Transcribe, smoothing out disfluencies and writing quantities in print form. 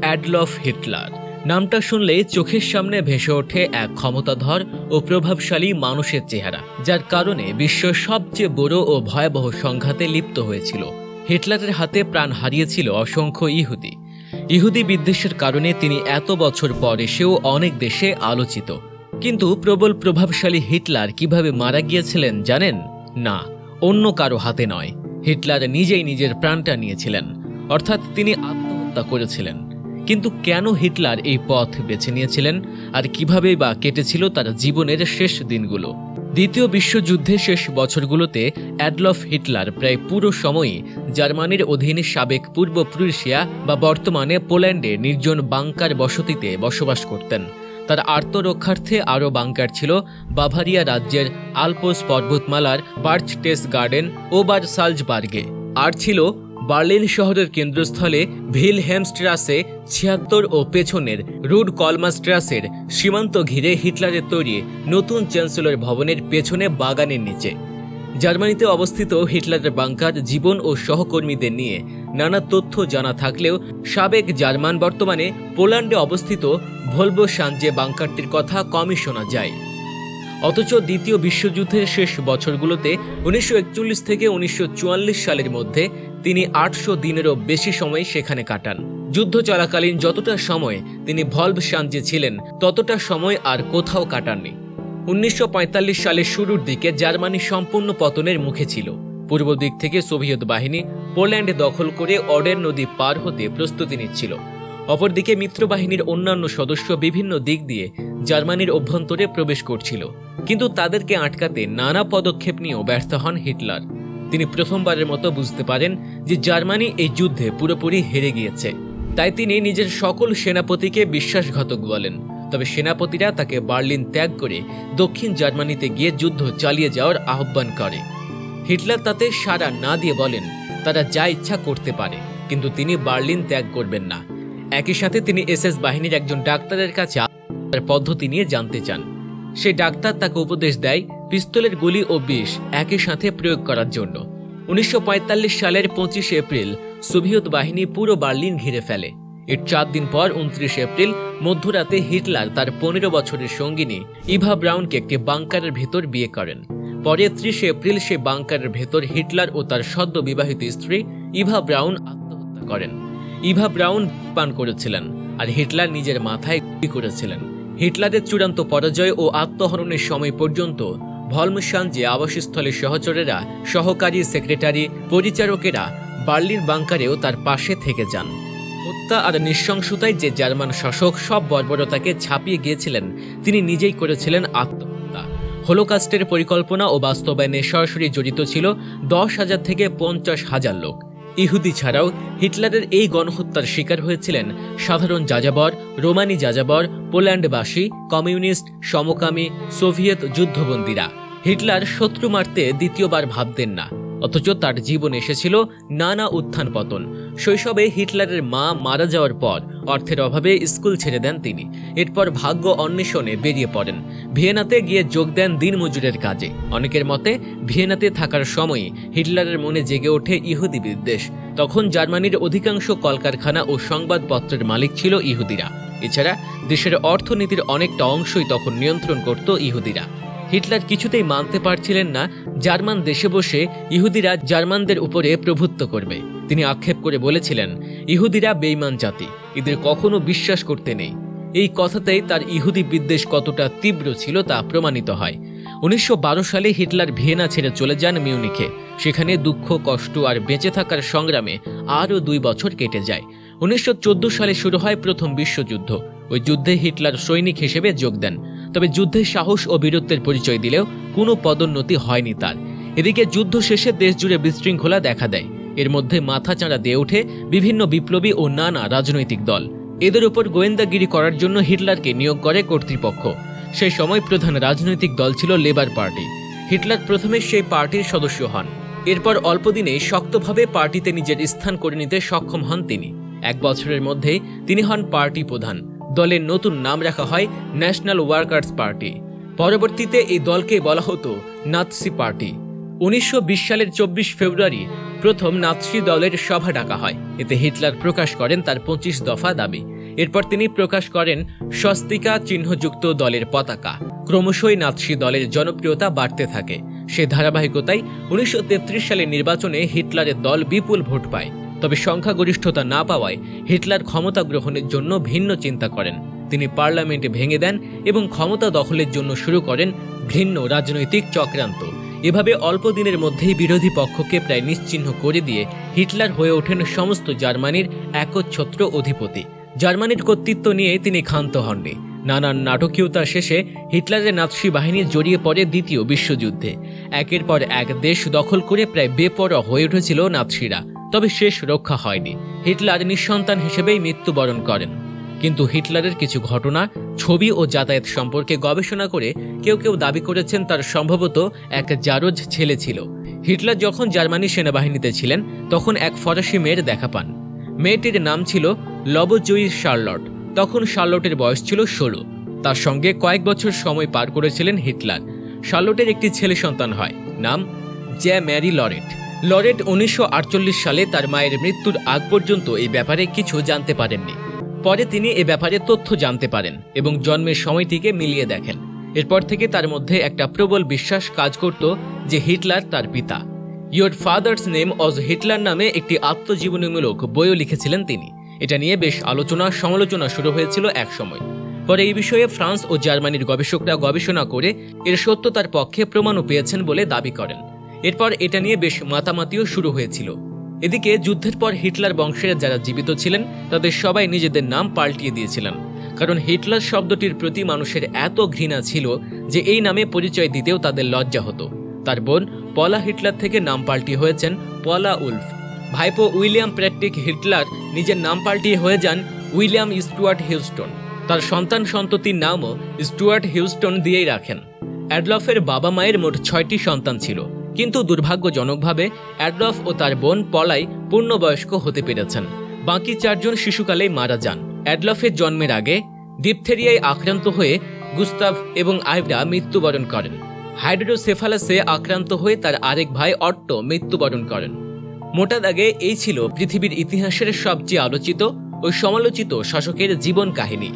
Adolf Hitler নামটা শুনলে চোখের সামনে ভেসে ওঠে এক ক্ষমতাধর ও প্রভাবশালী মানুষের চেহারা, যার কারণে বিশ্বের সবচেয়ে বড় ও ভয়াবহ সংঘাতে লিপ্ত হয়েছিল। হিটলারের হাতে প্রাণ হারিয়েছিল অসংখ্য ইহুদি বিদ্বেষের কারণে তিনি এত বছর পর এসেও অনেক দেশে আলোচিত। কিন্তু প্রবল প্রভাবশালী হিটলার কিভাবে মারা গিয়েছিলেন জানেন? না, অন্য কারো হাতে নয়, হিটলার নিজেই নিজের প্রাণটা নিয়েছিলেন, অর্থাৎ তিনি আত্মহত্যা করেছিলেন। কিন্তু কেন হিটলার এই পথ বেছে নিয়েছিলেন, আর কিভাবেই বা কেটেছিল তার জীবনের শেষ দিনগুলো? দ্বিতীয় বিশ্বযুদ্ধের শেষ বছরগুলোতে অ্যাডলফ হিটলার প্রায় পুরো সময়ই জার্মানির অধীনে সাবেক পূর্ব প্রুশিয়া বা বর্তমানে পোল্যান্ডে নির্জন বাংকার বসতিতে বসবাস করতেন। তার আত্মরক্ষার্থে আরও বাংকার ছিল বাভারিয়া রাজ্যের আলপস পর্বতমালার বার্চটেস গার্ডেন ও সালজবার্গে, আর ছিল বার্লিন শহরের কেন্দ্রস্থলে ভিলহেমস্ট্রাসে ৭৬ ও পেছনের রুড কলমাস্ট্রাসের সীমান্ত ঘিরে হিটলারের তৈরি নতুন চ্যান্সেলর ভবনের পেছনে বাগানের নিচে। জার্মানিতে অবস্থিত হিটলারের বাংকার জীবন ও সহকর্মীদের নিয়ে নানা তথ্য জানা থাকলেও সাবেক জার্মান বর্তমানে পোল্যান্ডে অবস্থিত ভলবোসাঞ্জে বাংকারটির কথা কমই শোনা যায়। অথচ দ্বিতীয় বিশ্বযুদ্ধের শেষ বছরগুলোতে ১৯৪১ থেকে ১৯৪৪ সালের মধ্যে তিনি ৮০০ দিনেরও বেশি সময় সেখানে কাটান। যুদ্ধ চলাকালীন যতটা সময় তিনি ভলবোসাঞ্জে ছিলেন ততটা সময় আর কোথাও কাটাননি। ১৯৪৫ সালের শুরুর দিকে জার্মানি সম্পূর্ণ পতনের মুখে ছিল। পূর্ব দিক থেকে সোভিয়েত বাহিনী পোল্যান্ড দখল করে অডের নদী পার হতে প্রস্তুতি নিচ্ছিল। অপরদিকে মিত্রবাহিনীর অন্যান্য সদস্য বিভিন্ন দিক দিয়ে জার্মানির অভ্যন্তরে প্রবেশ করছিল, কিন্তু তাদেরকে আটকাতে নানা পদক্ষেপ নিয়েও ব্যর্থ হন হিটলার। তিনি প্রথমবারের মতো বুঝতে পারেন যে জার্মানি এই যুদ্ধে পুরোপুরি হেরে গিয়েছে। তাই তিনি নিজের সকল সেনাপতিকে বিশ্বাসঘাতক বলেন। তবে সেনাপতিরা তাকে বার্লিন ত্যাগ করে দক্ষিণ জার্মানিতে গিয়ে যুদ্ধ চালিয়ে যাওয়ার আহ্বান করে। হিটলার তাতে সাড়া না দিয়ে বলেন তারা যা ইচ্ছা করতে পারে, কিন্তু তিনি বার্লিন ত্যাগ করবেন না। একই সাথে তিনি এসএস বাহিনীর একজন ডাক্তারের কাছে তার পদ্ধতি নিয়ে জানতে চান। সেই ডাক্তার তাকে উপদেশ দেয় পিস্তলের গুলি ও বিষ একই সাথে প্রয়োগ করার জন্য। ১৯৪৫ সালের ২৫ এপ্রিল সোভিয়েত বাহিনী পুরো বার্লিন ঘিরে ফেলে। এর ৪ দিন পর ২৯ এপ্রিল মধ্যরাতে হিটলার তার ১৫ বছরের সঙ্গিনী ইভা ব্রাউনকে একটি বাংকারের ভেতর বিয়ে করেন। পরে ৩০ এপ্রিল সে বাংকারের ভেতর হিটলার ও তার সদ্য বিবাহিত স্ত্রী ইভা ব্রাউন আত্মহত্যা করেন। ইভা ব্রাউন পান করেছিলেন, আর হিটলার নিজের মাথায় গুলি করেছিলেন। হিটলারের চূড়ান্ত পরাজয় ও আত্মহরণের সময় পর্যন্ত ভলবোসাঞ্জে আবাসস্থলের সহচরেরা, সহকারী সেক্রেটারি, পরিচারকেরা বার্লিন বাংকারেও তার পাশে থেকে যান। হত্যা আর নৃশংসতায় যে জার্মান শাসক সব বর্বরতাকে ছাপিয়ে গিয়েছিলেন, তিনি নিজেই করেছিলেন আত্মহত্যা। হোলোকাস্টের পরিকল্পনা ও বাস্তবায়নে সরাসরি জড়িত ছিল ১০,০০০ থেকে ৫০,০০০ লোক। ইহুদি ছাড়াও হিটলারের এই গণহত্যার শিকার হয়েছিলেন সাধারণ যাযাবর, রোমানি যাযাবর, পোল্যান্ডবাসী, কমিউনিস্ট, সমকামী, সোভিয়েত যুদ্ধবন্দীরা। হিটলার শত্রু মারতে দ্বিতীয়বার ভাবতেন না, অথচ তার জীবন এসেছিল নানা উত্থান পতন। শৈশবে হিটলারের মা মারা যাওয়ার পর অর্থের অভাবে স্কুল ছেড়ে দেন তিনি। এরপর ভাগ্য অন্বেষণে বেরিয়ে পড়েন। ভিয়েনাতে গিয়ে যোগ দেন দিনমজুরের কাজে। অনেকের মতে ভিয়েনাতে থাকার সময়ই হিটলারের মনে জেগে ওঠে ইহুদি বিদ্বেষ। তখন জার্মানির অধিকাংশ কলকারখানা ও সংবাদপত্রের মালিক ছিল ইহুদিরা। এছাড়া দেশের অর্থনীতির অনেকটা অংশই তখন নিয়ন্ত্রণ করত ইহুদিরা। হিটলার কিছুতেই মানতে পারছিলেন না জার্মান দেশে বসে ইহুদিরা জার্মানদের উপরে প্রভুত্ব করবে। তিনি আক্ষেপ করে বলেছিলেন, ইহুদিরা বেঈমান জাতি, এদের কখনো বিশ্বাস করতে নেই। এই কথাতেই তার ইহুদি বিদ্বেষ কতটা তীব্র ছিল তা প্রমাণিত হয়। ১৯১২ সালে হিটলার ভিয়েনা ছেড়ে চলে যান মিউনিখে। সেখানে দুঃখ, কষ্ট আর বেঁচে থাকার সংগ্রামে আরও ২ বছর কেটে যায়। ১৯১৪ সালে শুরু হয় প্রথম বিশ্বযুদ্ধ। ওই যুদ্ধে হিটলার সৈনিক হিসেবে যোগ দেন। তবে যুদ্ধে সাহস ও বীরত্বের পরিচয় দিলেও কোনো পদোন্নতি হয়নি তার। এদিকে যুদ্ধ শেষে দেশ জুড়ে বিশৃঙ্খলা দেখা দেয়। এর মধ্যে মাথাচাড়া দিয়ে ওঠে বিভিন্ন বিপ্লবী ও নানা রাজনৈতিক দল। এদের উপর গোয়েন্দাগিরি করার জন্য হিটলারকে নিয়োগ করে কর্তৃপক্ষ। সেই সময় প্রধান রাজনৈতিক দল ছিল লেবার পার্টি। হিটলার প্রথমে সেই পার্টির সদস্য হন। এরপর অল্প দিনেই শক্তভাবে পার্টিতে নিজের স্থান করে নিতে সক্ষম হন তিনি। ১ বছরের মধ্যেই তিনি হন পার্টি প্রধান। দলের নতুন নাম রাখা হয় ন্যাশনাল ওয়ার্কার্স পার্টি। পরবর্তীতে এই দলকে বলা হতো নাৎসি পার্টি। ১৯২০ সালের ২৪ ফেব্রুয়ারি প্রথম নাৎসি দলের সভা ডাকা হয়। এতে হিটলার প্রকাশ করেন তার 25 দফা দাবি। এরপর তিনি প্রকাশ করেন স্বস্তিকা চিহ্নযুক্ত দলের পতাকা। ক্রমশই নাৎসি দলের জনপ্রিয়তা বাড়তে থাকে। সে ধারাবাহিকতায় 1933 সালের নির্বাচনে হিটলারের দল বিপুল ভোট পায়। তবে সংখ্যাগরিষ্ঠতা না পাওয়ায় হিটলার ক্ষমতা গ্রহণের জন্য ভিন্ন চিন্তা করেন। তিনি পার্লামেন্ট ভেঙে দেন এবং ক্ষমতা দখলের জন্য শুরু করেন ঘৃণ্য রাজনৈতিক চক্রান্ত। এভাবে অল্প দিনের মধ্যেই বিরোধী পক্ষকে প্রায় নিশ্চিহ্ন করে দিয়ে হিটলার হয়ে ওঠেন সমস্ত জার্মানির একচ্ছত্র অধিপতি। জার্মানির কর্তৃত্ব নিয়ে তিনি ক্ষান্ত হননি। নানান নাটকীয়তা শেষে হিটলারের নাৎসি বাহিনী জড়িয়ে পড়ে দ্বিতীয় বিশ্বযুদ্ধে। একের পর এক দেশ দখল করে প্রায় বেপরোয়া হয়ে উঠেছিল নাৎসিরা। তবে শেষ রক্ষা হয়নি। হিটলার নিঃসন্তান হিসেবেই মৃত্যুবরণ করেন। কিন্তু হিটলারের কিছু ঘটনা, ছবি ও যাতায়াত সম্পর্কে গবেষণা করে কেউ কেউ দাবি করেছেন তার সম্ভবত এক জারজ ছেলে ছিল। হিটলার যখন জার্মানি সেনাবাহিনীতে ছিলেন তখন এক ফরাসি মেয়ের দেখা পান। মেয়েটির নাম ছিল লবজয়ী শার্লট। তখন শার্লটের বয়স ছিল 16। তার সঙ্গে কয়েক বছর সময় পার করেছিলেন হিটলার। শার্লটের একটি ছেলে সন্তান হয়, নাম জ্যা ম্যারি লরেট। লরেট 1948 সালে তার মায়ের মৃত্যুর আগ পর্যন্ত এই ব্যাপারে কিছু জানতে পারেননি। পরে তিনি এ ব্যাপারে তথ্য জানতে পারেন এবং জন্মের সময়টিকে মিলিয়ে দেখেন। এরপর থেকে তার মধ্যে একটা প্রবল বিশ্বাস কাজ করত যে হিটলার তার পিতা। Your father's name Aja Hitler নামে একটি আত্মজীবনীমূলক বইও লিখেছিলেন তিনি। এটা নিয়ে বেশ আলোচনা সমালোচনা শুরু হয়েছিল এক সময়। পরে এই বিষয়ে ফ্রান্স ও জার্মানির গবেষকরা গবেষণা করে এর সত্যতার পক্ষে প্রমাণও পেয়েছেন বলে দাবি করেন। এরপর এটা নিয়ে বেশ মাতামাতিও শুরু হয়েছিল। এদিকে যুদ্ধের পর হিটলার বংশের যারা জীবিত ছিলেন তাদের সবাই নিজেদের নাম পাল্টিয়ে দিয়েছিলেন, কারণ হিটলার শব্দটির প্রতি মানুষের এত ঘৃণা ছিল যে এই নামে পরিচয় দিতেও তাদের লজ্জা হতো। তার বোন পলা হিটলার থেকে নাম পাল্টিয়ে হয়েছেন পলা উলফ। ভাইপো উইলিয়াম প্র্যাকটিক হিটলার নিজের নাম পাল্টিয়ে হয়ে যান উইলিয়াম স্টুয়ার্ট হিউস্টন। তার সন্তান সন্ততির নামও স্টুয়ার্ট হিউস্টন দিয়েই রাখেন। অ্যাডলফের বাবা মায়ের মোট 6টি সন্তান ছিল, কিন্তু দুর্ভাগ্যজনকভাবে অ্যাডলফ ও তার বোন পলাই পূর্ণবয়স্ক হতে পেরেছেন। বাকি 4 জন শিশুকালেই মারা যান। অ্যাডলফের জন্মের আগে ডিপথেরিয়ায় আক্রান্ত হয়ে গুস্তাভ এবং আইভরা মৃত্যুবরণ করেন। হাইড্রোসেফালাসে আক্রান্ত হয়ে তার আরেক ভাই অট্টো মৃত্যুবরণ করেন। মোটা দাগে এই ছিল পৃথিবীর ইতিহাসের সবচেয়ে আলোচিত ও সমালোচিত শাসকের জীবন কাহিনী।